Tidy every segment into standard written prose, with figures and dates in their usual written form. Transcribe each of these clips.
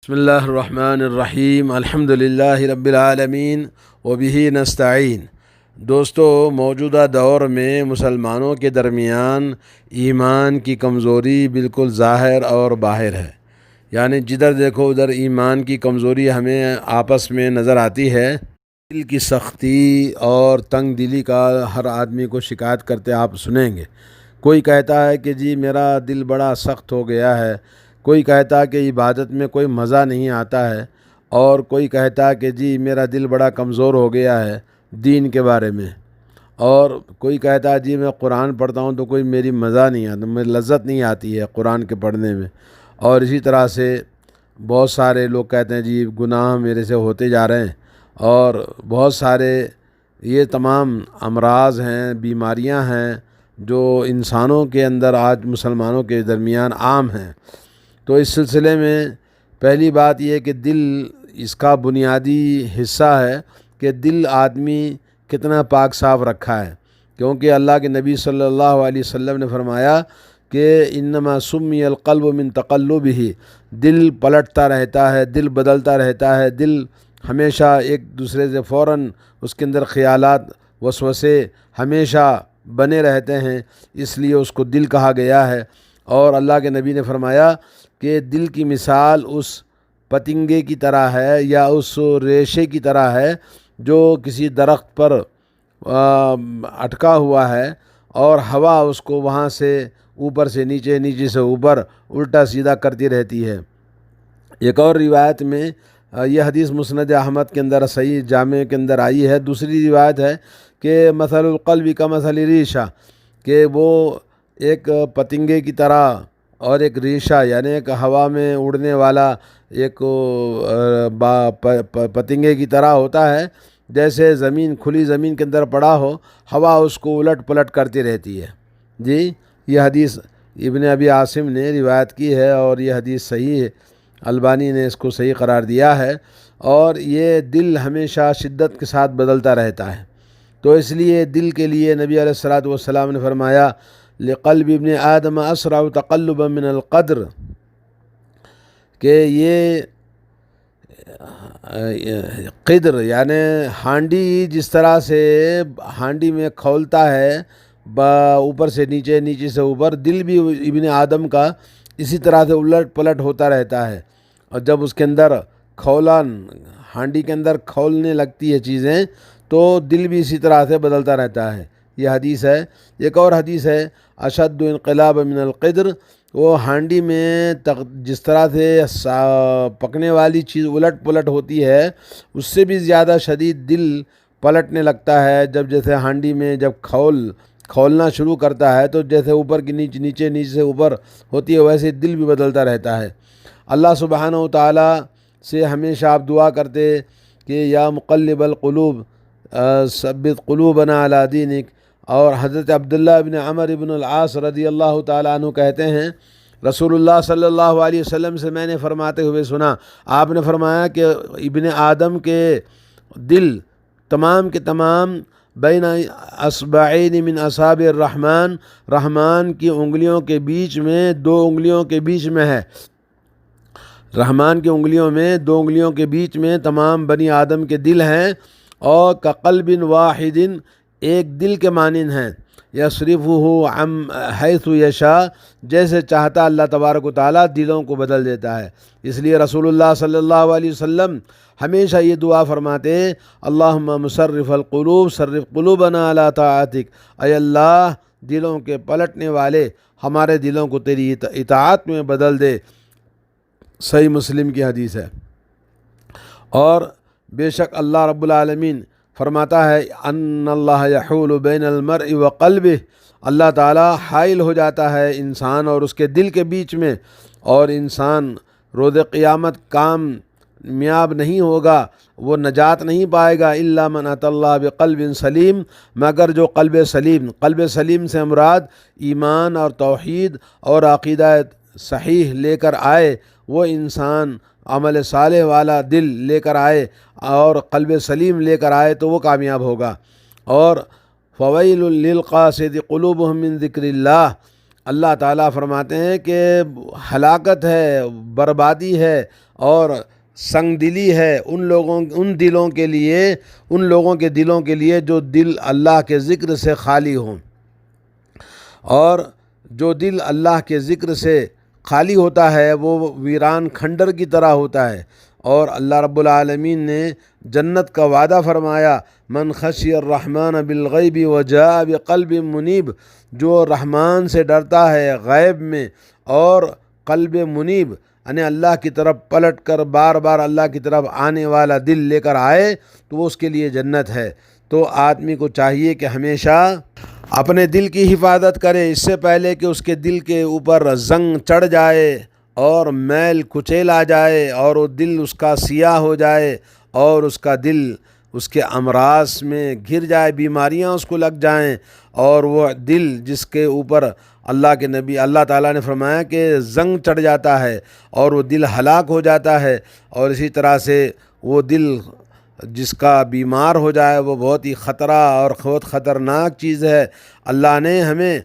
بسم اللہ الرحمن الرحیم الحمد للہ رب العالمین وبہ نستعین۔ دوستو، موجودہ دور میں مسلمانوں کے درمیان ایمان کی کمزوری بالکل ظاہر اور باہر ہے۔ یعنی جدھر دیکھو ادھر ایمان کی کمزوری ہمیں آپس میں نظر آتی ہے۔ دل کی سختی اور تنگ دلی کا ہر آدمی کو شکایت کرتے آپ سنیں گے۔ کوئی کہتا ہے کہ جی میرا دل بڑا سخت ہو گیا ہے، کوئی کہتا ہے کہ عبادت میں کوئی مزہ نہیں آتا ہے، اور کوئی کہتا ہے کہ جی میرا دل بڑا کمزور ہو گیا ہے دین کے بارے میں، اور کوئی کہتا ہے جی میں قرآن پڑھتا ہوں تو کوئی میری مزہ نہیں آتا، مجھے لذت نہیں آتی ہے قرآن کے پڑھنے میں۔ اور اسی طرح سے بہت سارے لوگ کہتے ہیں جی گناہ میرے سے ہوتے جا رہے ہیں، اور بہت سارے یہ تمام امراض ہیں، بیماریاں ہیں جو انسانوں کے اندر آج مسلمانوں کے درمیان عام ہیں۔ تو اس سلسلے میں پہلی بات یہ ہے کہ دل اس کا بنیادی حصہ ہے کہ دل آدمی کتنا پاک صاف رکھا ہے، کیونکہ اللہ کے نبی صلی اللہ علیہ وسلم نے فرمایا کہ انما سمی القلب من تقلبہ، دل پلٹتا رہتا ہے، دل بدلتا رہتا ہے، دل ہمیشہ ایک دوسرے سے فوراً اس کے اندر خیالات وسوسے ہمیشہ بنے رہتے ہیں، اس لیے اس کو دل کہا گیا ہے۔ اور اللہ کے نبی نے فرمایا کہ دل کی مثال اس پتنگے کی طرح ہے یا اس ریشے کی طرح ہے جو کسی درخت پر اٹکا ہوا ہے، اور ہوا اس کو وہاں سے اوپر سے نیچے، نیچے سے اوپر الٹا سیدھا کرتی رہتی ہے۔ ایک اور روایت میں یہ حدیث مسند احمد کے اندر صحیح جامع کے اندر آئی ہے۔ دوسری روایت ہے کہ مثل القلب کا مثل ریشہ، کہ وہ ایک پتنگے کی طرح اور ایک ریشہ یعنی ایک ہوا میں اڑنے والا ایک پتنگے کی طرح ہوتا ہے، جیسے زمین کھلی زمین کے اندر پڑا ہو، ہوا اس کو الٹ پلٹ کرتی رہتی ہے۔ جی یہ حدیث ابن ابی عاصم نے روایت کی ہے، اور یہ حدیث صحیح ہے، البانی نے اس کو صحیح قرار دیا ہے۔ اور یہ دل ہمیشہ شدت کے ساتھ بدلتا رہتا ہے، تو اس لیے دل کے لیے نبی علیہ الصلوۃ والسلام نے فرمایا لقلب ابن آدم اسرع تقلبا من القدر، کہ یہ قدر یعنی ہانڈی جس طرح سے ہانڈی میں کھولتا ہے اوپر سے نیچے، نیچے سے اوپر، دل بھی ابن آدم کا اسی طرح سے الٹ پلٹ ہوتا رہتا ہے۔ اور جب اس کے اندر ہانڈی کے اندر کھولنے لگتی ہے چیزیں، تو دل بھی اسی طرح سے بدلتا رہتا ہے۔ یہ حدیث ہے۔ ایک اور حدیث ہے اشد انقلاب من القدر، وہ ہانڈی میں جس طرح سے پکنے والی چیز الٹ پلٹ ہوتی ہے، اس سے بھی زیادہ شدید دل پلٹنے لگتا ہے۔ جیسے ہانڈی میں جب کھولنا شروع کرتا ہے تو جیسے اوپر کی نیچے، نیچے نیچے سے اوپر ہوتی ہے، ویسے دل بھی بدلتا رہتا ہے۔ اللہ سبحانہ و تعالیٰ سے ہمیشہ آپ دعا کرتے کہ یا مقلب القلوب ثبت قلوبنا علی دینک۔ اور حضرت عبداللہ ابن عمر ابن العاص رضی اللہ تعالیٰ عنہ کہتے ہیں رسول اللہ صلی اللہ علیہ وسلم سے میں نے فرماتے ہوئے سنا، آپ نے فرمایا کہ ابن آدم کے دل تمام کے تمام بین اصبعین من اصابع الرحمن، رحمان کی انگلیوں کے بیچ میں، دو انگلیوں کے بیچ میں ہے۔ رحمان کی انگلیوں میں، دو انگلیوں کے بیچ میں تمام بنی آدم کے دل ہیں، اور کقلب واحد، ایک دل کے مانند ہیں، یصرفہ عن حیث یشاء، جیسے چاہتا اللہ تبارک و تعالیٰ دلوں کو بدل دیتا ہے۔ اس لیے رسول اللہ صلی اللہ علیہ وسلم ہمیشہ یہ دعا فرماتے اللہم مصرف القلوب صرف قلوبنا علی طاعتک، اے اللہ دلوں کے پلٹنے والے ہمارے دلوں کو تیری اطاعت میں بدل دے۔ صحیح مسلم کی حدیث ہے۔ اور بے شک اللہ رب العالمین فرماتا ہے ان اللہ یحول بین المرء وقلبہ، اللہ تعالیٰ حائل ہو جاتا ہے انسان اور اس کے دل کے بیچ میں، اور انسان روز قیامت کامیاب نہیں ہوگا، وہ نجات نہیں پائے گا الا من اتی اللہ بقلب سلیم، مگر جو قلب سلیم سے مراد ایمان اور توحید اور عقیدہ صحیح لے کر آئے، وہ انسان عمل صالح والا دل لے کر آئے اور قلب سلیم لے کر آئے تو وہ کامیاب ہوگا۔ اور فویل للقاسد قلوبہم من ذکر اللہ، اللہ تعالیٰ فرماتے ہیں کہ ہلاکت ہے، بربادی ہے اور سنگ دلی ہے ان دلوں کے لیے، ان لوگوں کے دلوں کے لیے جو دل اللہ کے ذکر سے خالی ہوں، اور جو دل اللہ کے ذکر سے خالی ہوتا ہے وہ ویران کھنڈر کی طرح ہوتا ہے۔ اور اللہ رب العالمین نے جنت کا وعدہ فرمایا، من خشی الرحمن بالغیب وجاء بقلب منیب، جو رحمان سے ڈرتا ہے غیب میں اور قلب منیب یعنی اللہ کی طرف پلٹ کر بار بار اللہ کی طرف آنے والا دل لے کر آئے، تو وہ اس کے لیے جنت ہے۔ تو آدمی کو چاہیے کہ ہمیشہ اپنے دل کی حفاظت کرے، اس سے پہلے کہ اس کے دل کے اوپر زنگ چڑھ جائے اور میل کچیل آ جائے اور وہ دل اس کا سیاہ ہو جائے اور اس کا دل اس کے امراض میں گر جائے، بیماریاں اس کو لگ جائیں، اور وہ دل جس کے اوپر اللہ تعالیٰ نے فرمایا کہ زنگ چڑھ جاتا ہے اور وہ دل ہلاک ہو جاتا ہے، اور اسی طرح سے وہ دل جس کا بیمار ہو جائے وہ بہت ہی خطرہ اور بہت خطرناک چیز ہے۔ اللہ نے ہمیں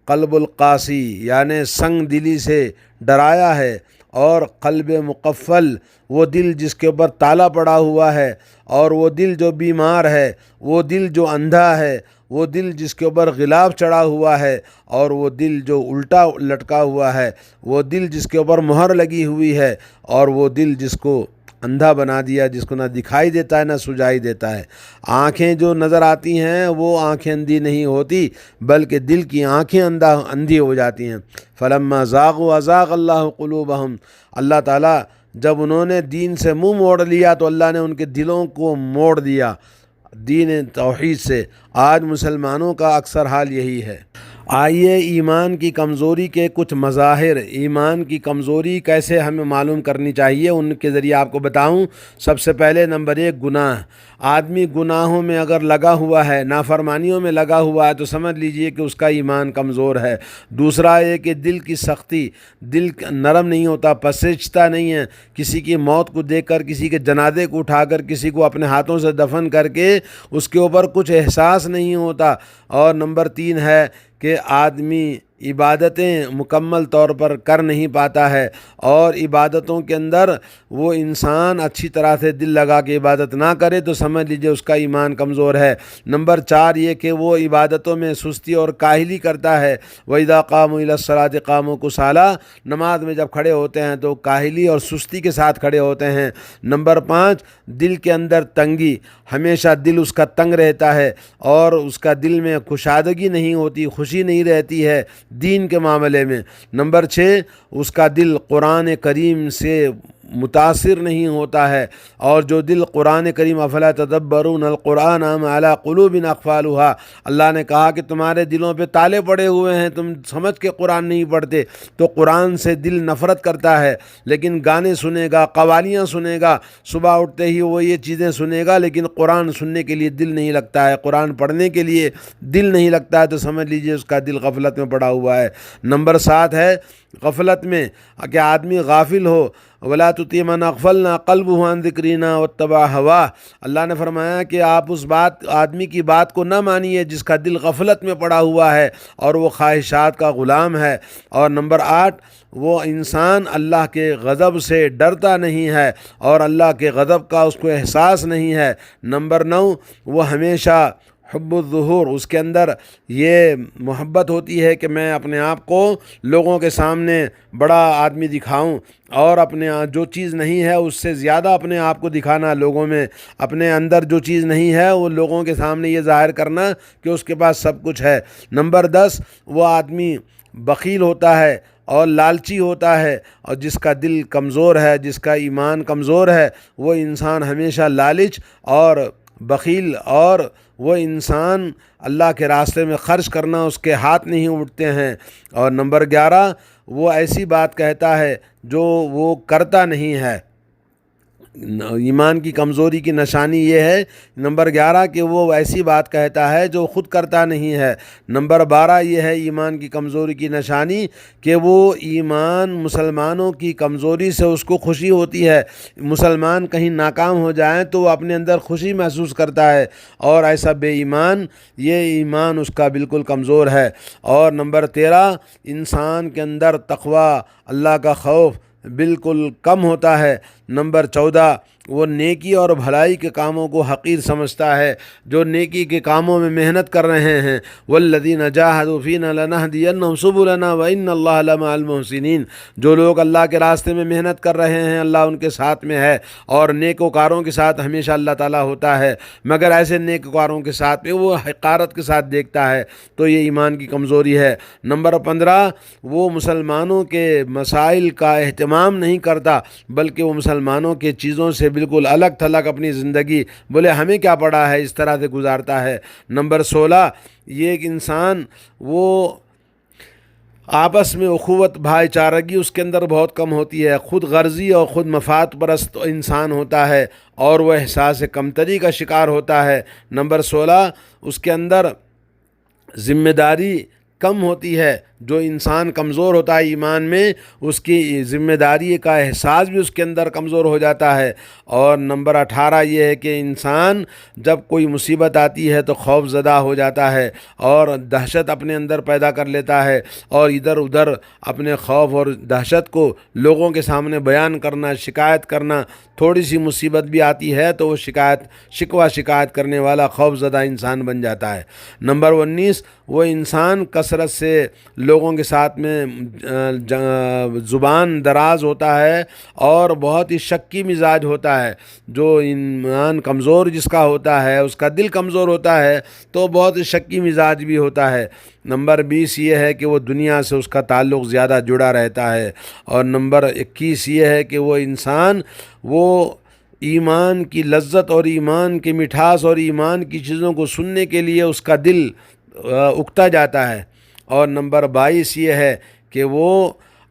قلب القاسی یعنی سنگ دلی سے ڈرایا ہے، اور قلب مقفل وہ دل جس کے اوپر تالا پڑا ہوا ہے، اور وہ دل جو بیمار ہے، وہ دل جو اندھا ہے، وہ دل جس کے اوپر غلاف چڑھا ہوا ہے، اور وہ دل جو الٹا لٹکا ہوا ہے، وہ دل جس کے اوپر مہر لگی ہوئی ہے، اور وہ دل جس کو اندھا بنا دیا، جس کو نہ دکھائی دیتا ہے نہ سجائی دیتا ہے۔ آنکھیں جو نظر آتی ہیں وہ آنکھیں اندھی نہیں ہوتی، بلکہ دل کی آنکھیں اندھی ہو جاتی ہیں۔ فلما زاغوا ازاغ اللہ قلوبہم، اللہ تعالیٰ جب انہوں نے دین سے منہ موڑ لیا تو اللہ نے ان کے دلوں کو موڑ دیا دین توحید سے۔ آج مسلمانوں کا اکثر حال یہی ہے۔ آئیے ایمان کی کمزوری کے کچھ مظاہر، ایمان کی کمزوری کیسے ہمیں معلوم کرنی چاہیے ان کے ذریعے آپ کو بتاؤں۔ سب سے پہلے نمبر 1 گناہ۔ آدمی گناہوں میں اگر لگا ہوا ہے، نافرمانیوں میں لگا ہوا ہے، تو سمجھ لیجئے کہ اس کا ایمان کمزور ہے۔ دوسرا یہ کہ دل کی سختی، دل نرم نہیں ہوتا، پسیجتا نہیں ہے، کسی کی موت کو دیکھ کر، کسی کے جنازے کو اٹھا کر، کسی کو اپنے ہاتھوں سے دفن کر کے اس کے اوپر کچھ احساس نہیں ہوتا۔ اور نمبر 3 ہے کہ آدمی عبادتیں مکمل طور پر کر نہیں پاتا ہے، اور عبادتوں کے اندر وہ انسان اچھی طرح سے دل لگا کے عبادت نہ کرے تو سمجھ لیجئے اس کا ایمان کمزور ہے۔ نمبر 4 یہ کہ وہ عبادتوں میں سستی اور کاہلی کرتا ہے۔ وَإِذَا قَامُوا إِلَى الصَّلَاةِ قَامُوا كُسَالَىٰ، نماز میں جب کھڑے ہوتے ہیں تو کاہلی اور سستی کے ساتھ کھڑے ہوتے ہیں۔ نمبر 5 دل کے اندر تنگی، ہمیشہ دل اس کا تنگ رہتا ہے، اور اس کا دل میں کشادگی نہیں ہوتی، خوشی نہیں رہتی ہے دین کے معاملے میں۔ نمبر 6 اس کا دل قرآن کریم سے متاثر نہیں ہوتا ہے، اور جو دل قرآن کریم افلا تدبرون القرآن ام علی قلوب اقفالها، اللہ نے کہا کہ تمہارے دلوں پہ تالے پڑے ہوئے ہیں، تم سمجھ کے قرآن نہیں پڑھتے۔ تو قرآن سے دل نفرت کرتا ہے، لیکن گانے سنے گا، قوالیاں سنے گا، صبح اٹھتے ہی وہ یہ چیزیں سنے گا، لیکن قرآن سننے کے لیے دل نہیں لگتا ہے، قرآن پڑھنے کے لیے دل نہیں لگتا ہے، تو سمجھ لیجئے اس کا دل غفلت میں پڑا ہوا ہے۔ نمبر 7 ہے غفلت میں کہ آدمی غافل ہو۔ وَلَا تُطِعْ مَنْ أَغْفَلْنَا قَلْبُهُ عَنْ ذِكْرِنَا وَاتَّبَعَ هَوَاهُ، اللہ نے فرمایا کہ آپ اس آدمی کی بات کو نہ مانیے جس کا دل غفلت میں پڑا ہوا ہے اور وہ خواہشات کا غلام ہے۔ اور نمبر 8 وہ انسان اللہ کے غضب سے ڈرتا نہیں ہے اور اللہ کے غضب کا اس کو احساس نہیں ہے۔ نمبر 9 وہ ہمیشہ حب الظہور، اس کے اندر یہ محبت ہوتی ہے کہ میں اپنے آپ کو لوگوں کے سامنے بڑا آدمی دکھاؤں، اور اپنے جو چیز نہیں ہے اس سے زیادہ اپنے آپ کو دکھانا لوگوں میں، اپنے اندر جو چیز نہیں ہے وہ لوگوں کے سامنے یہ ظاہر کرنا کہ اس کے پاس سب کچھ ہے۔ نمبر 10 وہ آدمی بخیل ہوتا ہے اور لالچی ہوتا ہے، اور جس کا دل کمزور ہے، جس کا ایمان کمزور ہے، وہ انسان ہمیشہ لالچ اور بخیل، اور وہ انسان اللہ کے راستے میں خرچ کرنا اس کے ہاتھ نہیں اٹھتے ہیں۔ اور نمبر 11 وہ ایسی بات کہتا ہے جو وہ کرتا نہیں ہے۔ ایمان کی کمزوری کی نشانی یہ ہے نمبر 11 کہ وہ ایسی بات کہتا ہے جو خود کرتا نہیں ہے۔ نمبر 12 یہ ہے ایمان کی کمزوری کی نشانی کہ وہ ایمان مسلمانوں کی کمزوری سے اس کو خوشی ہوتی ہے، مسلمان کہیں ناکام ہو جائیں تو وہ اپنے اندر خوشی محسوس کرتا ہے، اور ایسا بے ایمان یہ ایمان اس کا بالکل کمزور ہے۔ اور نمبر 13 انسان کے اندر تقوی، اللہ کا خوف بالکل کم ہوتا ہے، نمبر 14 وہ نیکی اور بھلائی کے کاموں کو حقیر سمجھتا ہے۔ جو نیکی کے کاموں میں محنت کر رہے ہیں، والذین جاہدوا فینا لنہدینہم سبلنا وان اللہ لمع المحسنین، جو لوگ اللہ کے راستے میں محنت کر رہے ہیں اللہ ان کے ساتھ میں ہے، اور نیکوکاروں کے ساتھ ہمیشہ اللہ تعالیٰ ہوتا ہے، مگر ایسے نیکوکاروں کے ساتھ میں وہ حقارت کے ساتھ دیکھتا ہے، تو یہ ایمان کی کمزوری ہے۔ نمبر 15 وہ مسلمانوں کے مسائل کا اہتمام نہیں کرتا، بلکہ وہ مسلمانوں کے چیزوں سے بالکل الگ تھلگ اپنی زندگی بولے ہمیں کیا پڑا ہے اس طرح سے گزارتا ہے۔ نمبر 16 یہ ایک انسان وہ آپس میں اخوت بھائی چارگی اس کے اندر بہت کم ہوتی ہے، خود غرضی اور خود مفاد پرست انسان ہوتا ہے، اور وہ احساس کمتری کا شکار ہوتا ہے۔ نمبر 16 اس کے اندر ذمہ داری کم ہوتی ہے۔ جو انسان کمزور ہوتا ہے ایمان میں، اس کی ذمہ داری کا احساس بھی اس کے اندر کمزور ہو جاتا ہے۔ اور نمبر 18 یہ ہے کہ انسان جب کوئی مصیبت آتی ہے تو خوف زدہ ہو جاتا ہے اور دہشت اپنے اندر پیدا کر لیتا ہے، اور ادھر ادھر اپنے خوف اور دہشت کو لوگوں کے سامنے بیان کرنا، شکایت کرنا، تھوڑی سی مصیبت بھی آتی ہے تو وہ شکایت کرنے والا خوف زدہ انسان بن جاتا ہے۔ نمبر 19 وہ انسان کثرت سے لوگوں کے ساتھ میں زبان دراز ہوتا ہے اور بہت ہی شکی مزاج ہوتا ہے۔ جو ایمان کمزور جس کا ہوتا ہے، اس کا دل کمزور ہوتا ہے تو بہت ہی شکی مزاج بھی ہوتا ہے۔ نمبر 20 یہ ہے کہ وہ دنیا سے اس کا تعلق زیادہ جڑا رہتا ہے۔ اور نمبر 21 یہ ہے کہ وہ انسان وہ ایمان کی لذت اور ایمان کی مٹھاس اور ایمان کی چیزوں کو سننے کے لیے اس کا دل اکتا جاتا ہے۔ اور نمبر 22 یہ ہے کہ وہ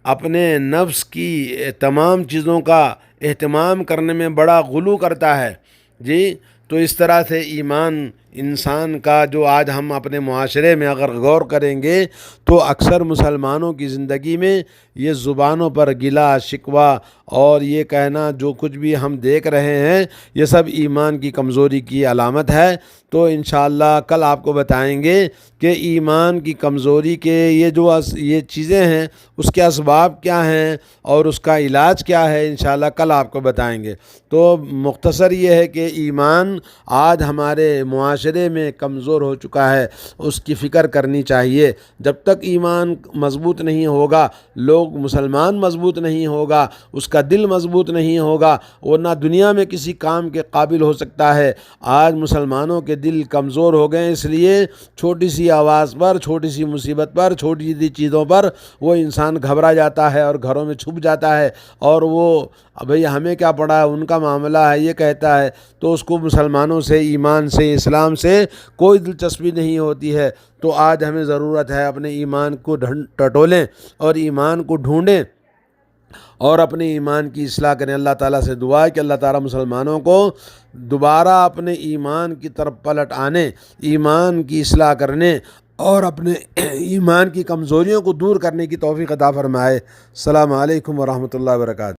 اپنے نفس کی تمام چیزوں کا اہتمام کرنے میں بڑا غلو کرتا ہے۔ جی تو اس طرح سے ایمان انسان کا جو آج ہم اپنے معاشرے میں اگر غور کریں گے تو اکثر مسلمانوں کی زندگی میں یہ زبانوں پر گلا شکوہ اور یہ کہنا جو کچھ بھی ہم دیکھ رہے ہیں یہ سب ایمان کی کمزوری کی علامت ہے۔ تو انشاءاللہ کل آپ کو بتائیں گے کہ ایمان کی کمزوری کے یہ چیزیں ہیں اس کے اسباب کیا ہیں اور اس کا علاج کیا ہے، انشاءاللہ کل آپ کو بتائیں گے۔ تو مختصر یہ ہے کہ ایمان آج ہمارے معاشرے میں کمزور ہو چکا ہے، اس کی فکر کرنی چاہیے۔ جب تک ایمان مضبوط نہیں ہوگا، لوگ مسلمان مضبوط نہیں ہوگا، اس کا دل مضبوط نہیں ہوگا، وہ نہ دنیا میں کسی کام کے قابل ہو سکتا ہے۔ آج مسلمانوں کے دل کمزور ہو گئے، اس لیے چھوٹی سی آواز پر، چھوٹی سی مصیبت پر، چھوٹی سی چیزوں پر وہ انسان گھبرا جاتا ہے اور گھروں میں چھپ جاتا ہے، اور وہ بھئی ہمیں کیا پڑا ہے، ان کا معاملہ ہے یہ کہتا ہے، تو اس کو مسلمانوں سے، ایمان سے، اسلام سے کوئی دلچسپی نہیں ہوتی ہے۔ تو آج ہمیں ضرورت ہے اپنے ایمان کو ٹٹولیں اور ایمان کو ڈھونڈیں اور اپنے ایمان کی اصلاح کریں۔ اللہ تعالیٰ سے دعا ہے کہ اللہ تعالیٰ مسلمانوں کو دوبارہ اپنے ایمان کی طرف پلٹ آنے، ایمان کی اصلاح کرنے اور اپنے ایمان کی کمزوریوں کو دور کرنے کی توفیق عطا فرمائے۔ السلام علیکم ورحمۃ اللہ وبرکاتہ۔